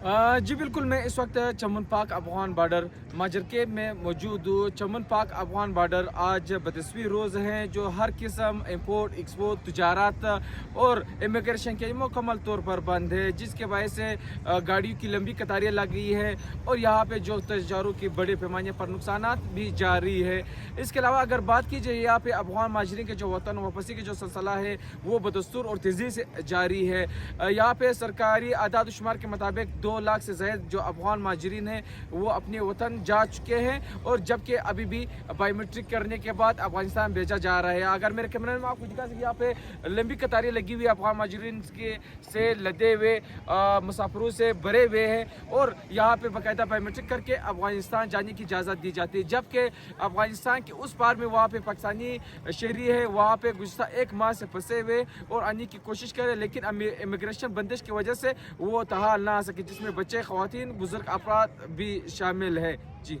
जी बिल्कुल, मैं इस वक्त चमन पाक अफगान बॉर्डर माजरके में मौजूद हूँ। चमन पाक अफगान बॉर्डर आज 32वीं रोज़ हैं, जो हर किस्म इम्पोर्ट एक्सपोर्ट तजारत और इमिग्रेशन के मुकम्मल तौर पर बंद है, जिसके वजह से गाड़ियों की लंबी कतारें लग गई है और यहाँ पे जो तजारों की बड़े पैमाने पर नुकसान भी जारी है। इसके अलावा अगर बात की जाए यहाँ पे अफगान माजरीन के जो वतन वापसी की जो सिलसिला है वो बदस्तूर और तेज़ी से जारी है। यहाँ पे सरकारी आदाद शुमार के मुताबिक 2 लाख से ज़ायद जो अफगान माजरीन हैं वो अपने वतन जा चुके हैं, और जबकि अभी भी बायोमेट्रिक करने के बाद अफगानिस्तान भेजा जा रहा है। अगर मेरे कैमरे में आपको दिखा सके, यहाँ पे लंबी कतारें लगी हुई अफगान माजरीन के से लदे हुए मुसाफिरों से भरे हुए हैं, और यहाँ पे बाकायदा बायोमेट्रिक करके अफगानिस्तान जाने की इजाज़त दी जाती है। जबकि अफगानिस्तान के उस पार में वहाँ पे पाकिस्तानी शहरी है, वहाँ पे गुज़श्ता 1 माह से फंसे हुए और आने की कोशिश करें, लेकिन इमिग्रेशन बंदिश की वजह से वो तहाल ना आ सके, जिसमें बच्चे, ख़वातीन, बुजुर्ग अफराद भी शामिल है। जी।